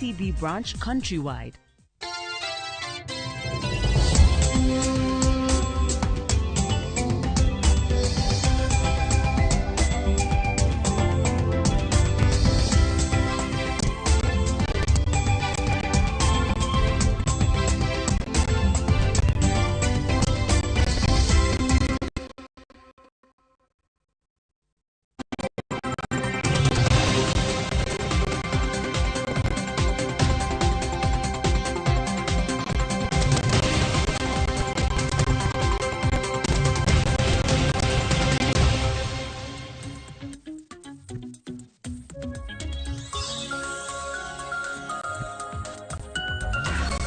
CB branch countrywide.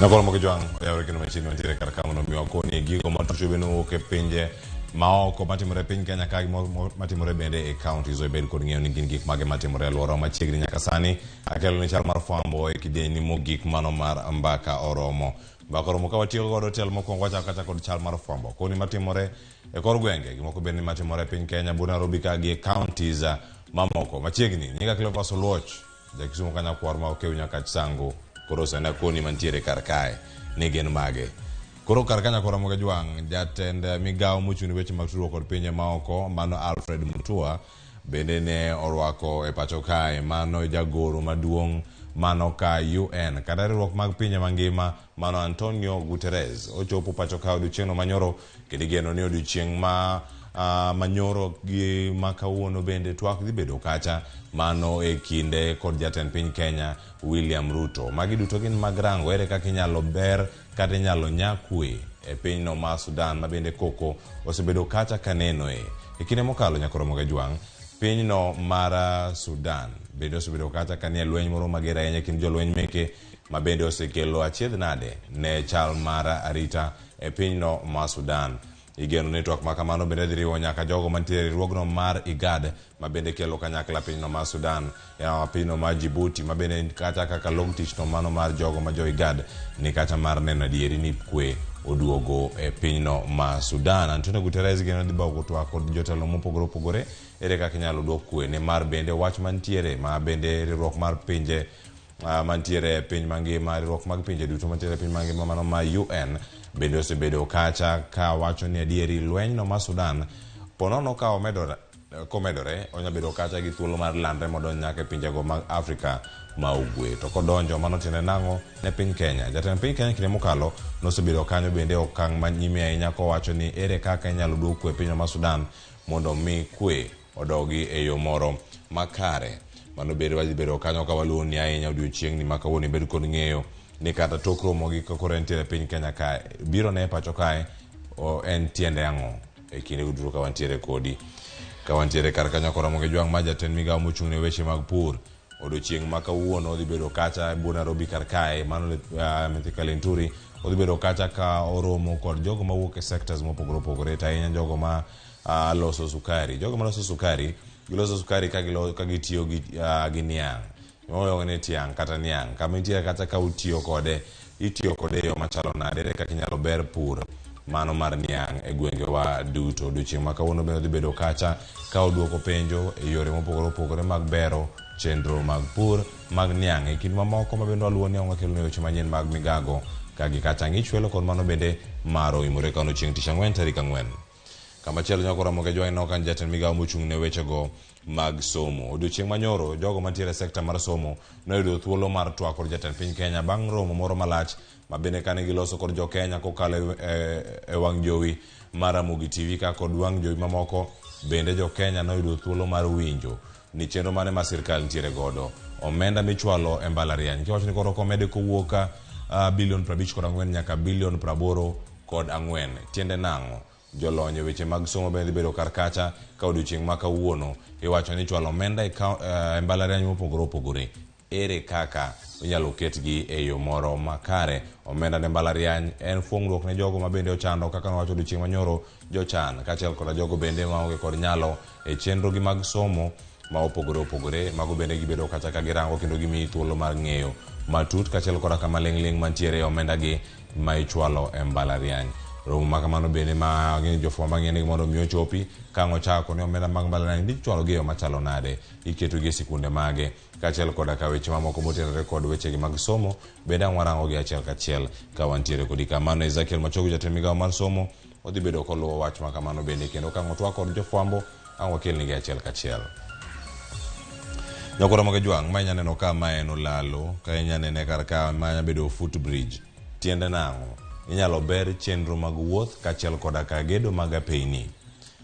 Nakolo mokijwang ya wrekino machini wantire karakamo no miwako ni gigo matucho beno ke pinje maoko matimore piny Kenya kagi matimore bende e counties o bed kod ng'eyo ni gin gik mage matimore alwora machiegni nyaka sani akelo ni chal mar fwambo e kidieny mogik mano mar mbaka oromo ka watiyo godo tel mokwongo wachako kata kod chal mar fwambo koni matimore e kor gwenge gimoko bende matimore piny Kenya Bunia Nairobi ka gi counties mamoko machiegni nyinga Cleophas Oluoch jakisumo kanyakwar ma okew nyaka sango koro sana koni mantiere karkae ne gen mage koro karkanya kora moge jwang jatend migao mochuni weche mag tudruok kod pinje maoko mano Alfred Mutua bende ne orwako e pacho kae mano jagoro maduong' mano ka UN kata riwruok mag pinje mangima mano Antonio Guterres ochopo pacho kae odiochieng'no manyoro kendo igeno ni odiochieng' manyoro gi makawuono bende twak dhi bedo kacha mano e kinde kod jatend piny Kenya William Ruto magi duto gin mag rango ere kaka inyalo ber kata inyalo nyakwe e pinyno ma Sudan ma bende koko osebedo kacha kaneno e kinde mokalo nyakoro moge jwang pinyno mar Sudan bende osebedo kacha kanie lweny moro mager ahinya kind jolweny meke ma bende osekelo achiedh nade ne chal mar arita e pinyno ma Sudan igeno network makamano bende diriwo nyaka jogo mantiere riwruogno mar IGAD ma bende kelo kanyakla pinyno mar Sudan ya pinyno mar Djibouti ma bende kata kaka long tich no mano mar jogo ma jo IGAD ni kata mar neno adieri ni kwe oduogo e pinyno mar Sudan Antonio Guterres geno di bago to kod jotelo mopogore opogore ere kaka nyalo duok kwe ne mar bende wach mantiere ma bende riwruok mar pinje mantiere piny mangima riwruok mag pinje duto mantiere piny mangima mano ma UN bende osebedo kacha ka wacho ni adieri lweny no ma Sudan ponono ka komedore onyabedo kacha gi thuolo mar landre modonj nyaka e pinjego mag Afrika ma ugwe to kodonjo mano tiende nang'o ne piny Kenya jatend piny Kenya kinde mokalo nosebedo kanyo bende okang' manyime ahinya kowacho ni ere kaka inyalo duok kwe pinyno ma Sudan mondo mi kwe odogi e yo moro makare mano bedo kanyo ka waluwo ni ahinya odiochieng'ni ma kawuono bed kod ng'eyo ni kata tok romo gi koko entiere piny Kenya kae biro ne pacho kae en tiende ang'o e kinde uduro ka wantiere kodi ka wantiere kar kanyo kora moge jwang ma jatend migao mochung' ne weche mag pur odiochieng' ma kawuono odhi bedo kacha Bunia Nairobi kar kae mano Mithika Linturi odhi bedo kacha ka oromo kod jogo mawuok e sectors mopogore opogore ta ahinya jogo ma loso sukari jogo ma loso sukari giloso sukari ka gitiyo gi niang' oyo ne tiang' kata niang' kama intiere kata ka itiyo kode yo machalo nade ere kaka inyalo ber pur mano mar niang' e gwenge wa duto odiochieng' ma kawuono bende dhi bedo kacha ka oduoko penjo e yore mopogore opogore mag bero chenro mag pur mag niang' e kind mamoko ma bende waluwo ni ong'akelo ne weche manyien mag migago ka gi kacha ng'ichwelo kod mano bende maro imore ka odiochieng' tich ang'wen tarik 4 kama chielo nyakora moge jwang' no kan jatend migao mochung' ne wechego mag somo odiochieng' manyoro jogo mantiere sekta mar somo noyudo thuolo mar twak kod jatend piny Kenya bang' romo moro malach ma bende kane giloso kod jo Kenya kokalo e wang' jowi mar Ramogi TV ka kod wang' jowi mamoko bende jo Kenya noyudo thuolo mar winjo ni chenro mane ma sirkal ntiere godo omenda michwalo e mbalariany kiwacho ni koro komede kowuok bilion 54 nyaka bilion 84 tiende nang'o jolony weche mag somo bende bedo kar kacha ka odiochieng' ma kawuono iwacho ni chwalo omenda e mbalariany mopogore opogore ere kaka inyalo ketgi e yo moro makare omenda ne mbalariany en fuong'ruok ne jogo ma bende ochando kaka nowacho odiochieng' manyoro jochan kaachiel kod jogo bende maonge kod nyalo e chenro gi mag somo ma opogore opogore mago bende gibedo kacha ka girango kendo gimiyi thuolo mar ng'eyo matut kaachiel kod kama ling' mantiere e omenda gi ma ichwalo e mbalariany romo makamano bende ma ng'eny jofwambo ng'eny mondo miyo chopi kango chako ne omenda mag mbalariany ndi chwalo gi yo machalo nade iketo gi sikunde mage kaachiel koda ka weche mamoko motenore kod wechegi mag somo bende warango gi achiel kachiel ka wantiere kodi kamano. Ezekiel Machogu jatend migawo mar somo odhi bedo koluwo wach makamano bende kendo kango twak kod jofwambo ang' wakelnigi achiel kachiel. Nyakora moge jwang' ma inya neno ka ma en olalo ka inya nene kar ka ma inya bedo footbridge tiende nang'o inyalo ber chenro mag wuoth kaachiel koda ka gedo mag apeyni.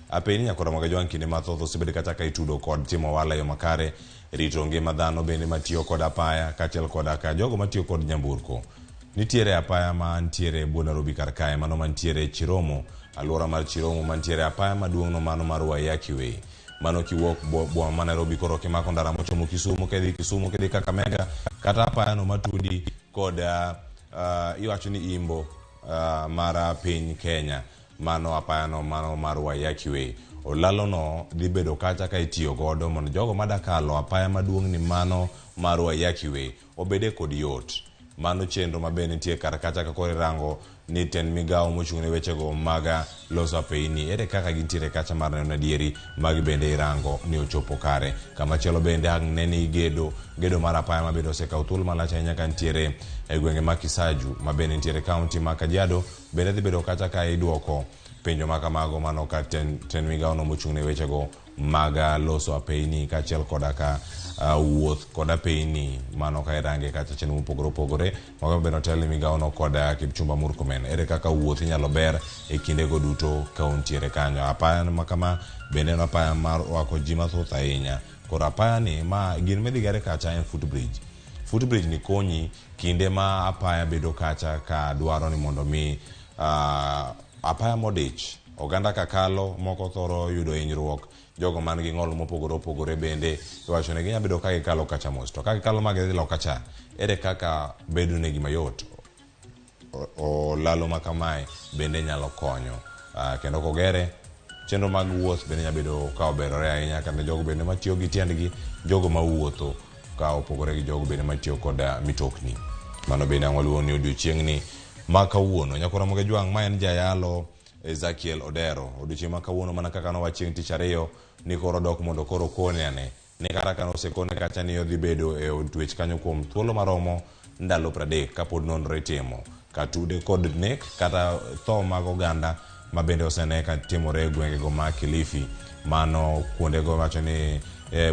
Apeyni nyakora moge jwang' kinde mathoth osebed kata ka itudo kod timo ohala yo makare rito ngima dhano bende matiyo kod apaya kaachiel koda ka jogo matiyo kod nyamburko. Nitiere apaya mantiere buo Nairobi kar kae mano mantiere Chiromo alwora mar Chiromo mantiere apaya maduong' no mano mar Waiyaki Way mano kiwuok boma ma Nairobi koro kimako ndara mochomo Kisumu kedhi Kakamega kata apaya no matudi kod iwacho ni Imbo mar piny Kenya mano apaya no mano mar Waiyaki Way. Olalo no dhi bedo kacha ka itiyo godo mondo jogo madakalo apaya maduong' ni mano mar Waiyaki Way obede kod yot. Mano chenro mabe nitie kar kacha ka kore rango ni ten migawo mochung' ne wechego maga loso apeyni ere kaka gintiere kacha mar neno adieri magi bende irango ni ochopo kare. Kamachielo bende ang' neni gedo mar apaya mabedo osekawo thuolo malach ahinya ka ntiere e gwenge ma Kisaju mabende ntiere kaunti ma Kajiado bende dhi bedo kacha ka iduoko penjo makamago mano ka ten migawo no mochung' ne wechego maga loso apeyni kaachiel koda ka wuoth kod apeyni mano ka irange kacha chenro mopogore opogore mago bende otelo migawo no kod Kipchumba Murkomen ere kaka wuoth inyalo ber e kindego duto ka untiere kanyo. Apaya makama bende en apaya mar wako ji mathoth ahinya. Koro apaya ni ma gin medhi gare kacha en footbridge ni konyi kinde ma apaya bedo kacha ka dwaro ni mondo mi apaya modich oganda kakalo moko thoro yudo hinyruok jogo man gi ng'ol mopogore opogore bende iwacho ne ginya bedo ka gikalo kacha mos to ka gikalo magidhilo kacha ere kaka bedo negi mayot olalo makamae bende nyalo konyo kendo kogere chenro mag wuoth bende nya bedo ka oberore ahinya kata jogo bende matiyo gi tiendgi jogo mawuotho ka opogore gi jogo bende matiyo kod mitokni. Mano bende ang' waluongo ni odiochieng'ni ma kawuono. Nyakora moge jwang' ma en jayalo Ezekiel Odero odiochieng' ma kawuono mana kaka no wachieng' tich ariyo ni koro dok mondo koro kone ane ni kata kano sekone kacha ni odhi bedo e od twech kanyo kuom thuolo maromo ndalo 30 kapod nonro itimo katude kod nek kata tho mag oganda ma bende osene ka timore e gwengego ma Kilifi mano kuondego wacho ni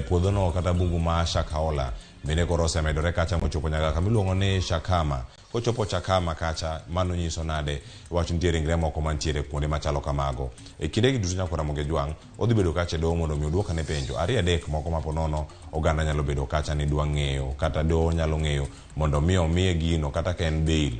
puodho no kata bungu ma Shakahola bende koro osemedore kacha mochopo nyaka kamiluongo ni Shakama. Kochopo Chakama kacha mano nyiso nade wacho nitiere ringre moko mantiere kuonde machalo kamago. E kinde gi duto nyakora moge jwang' odhi bedo kacha doho mondo mi oduoka ne penjo ariyo adek moko mapo nono oganda nyalo bedo kacha ni dwa ng'eyo kata doho nyalo ng'eyo mondo mi omiye gino kata ka en bail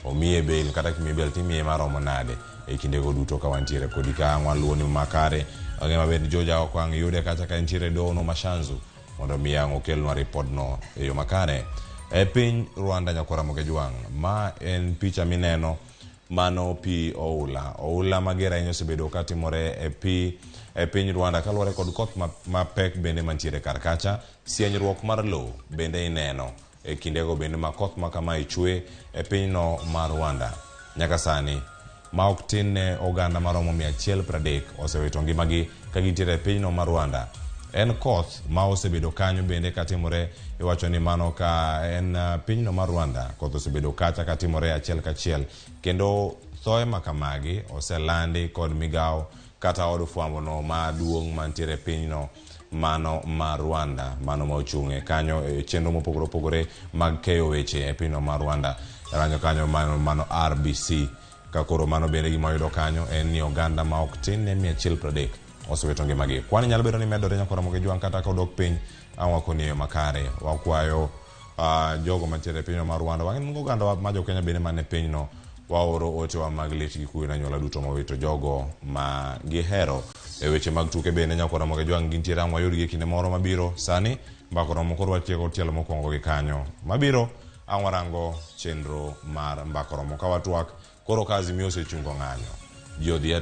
omiye bail kata kimiye bail timiye maromo nade e kindego duto ka wantiere kodi ka waluwo ni makare ang'e maber Joja Okwang' yude kacha ka ntiere doho no Mashanzu mondo mi ang' okelnwa ripod no e yo makare. E piny Rwanda nyakora moge jwang' ma en picha mineno mano pi oula mager ahinya osebedo ka timore e piny Rwanda kaluwore kod koth mapek bende mantiere kar kacha. Sienyruok mar lowo bende ineno e kindego bende ma koth makama ichwe e pinyno mar Rwanda. Nyaka sani ma ok tin ne oganda maromo 130 osewito ngimagi ka gintiere e pinyno mar Rwanda. En koth ma osebedo kanyo bende katimore iwacho ni mano ka en pinyno mar Rwanda koth osebedo kacha katimore achiel kachiel kendo thoe makamagi oselandi kod migawo kata od fwambo no maduong' mantiere pinyno mano mar Rwanda mano ma ochung'e kanyo e chenro mopogore opogore mag keyo weche e pinyno mar Rwanda ranyo kanyo mano RBC ka koro mano bende gima yudo kanyo en ni oganda ma ok tin ne 130 osewito ngimagi. Kwani nyalo bedo ni medore nyakora moge jwang' kata kodok piny ang' wakoni eyo makare wakwayo jogo mantiere e pinyno mar Rwanda wang'e oganda ma jo Kenya bende mane pinyno waoro otewa mag lit gi kuyo na nyola duto mawito jogo ma gihero e weche mag tuke bende nyakora moge jwang' gintiere ang' wayudgi kinde moro mabiro sani mbakoro mokoro watieko tielo mokwongo gi kanyo mabiro ang' warango chenro mar mbakoro ka watwak koro kazi mi osechungo ng'anyo ji odhi e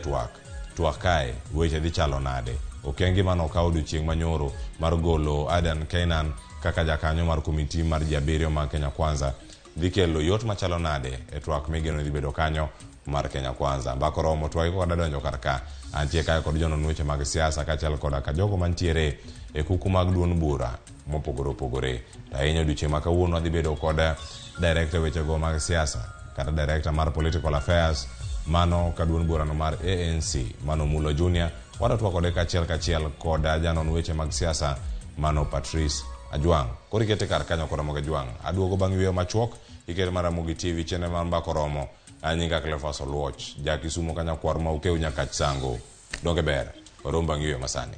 twak kae weche dhi chalo nade okengi mano ka odiochieng' manyoro mar golo Adan Keynan kaka jakanyo mar komiti mar Jabiriyo mag Kenya Kwanza dhi kelo yot machalo nade e twak migeno dhi bedo kanyo mar Kenya Kwanza. Mbako romo twai koda donjo karka antie kae kod jonon weche mag siasa kachal koda ka jogo mantiere e kuku mag duon bura mopogore opogore. Tainyo duche makawuono adhi bedo kod director weche go mag siasa kata director mar political affairs mano kaduon burano mar ANC mano Mulo Junior. Wada tuwa kode kachiel koda janon weche mag siasa mano Patrice Ajwang. Kori kete kar kanyo kora moge Ajwang. Aduogo bang' yweyo machuok ikete mara Mugi TV chene mar Mbako Romo. Anyinga Cleophas Oluoch. Jaki sumo kanya kwar ma ukeu nyaka sango. Donge ber. Oromba yweyo masani.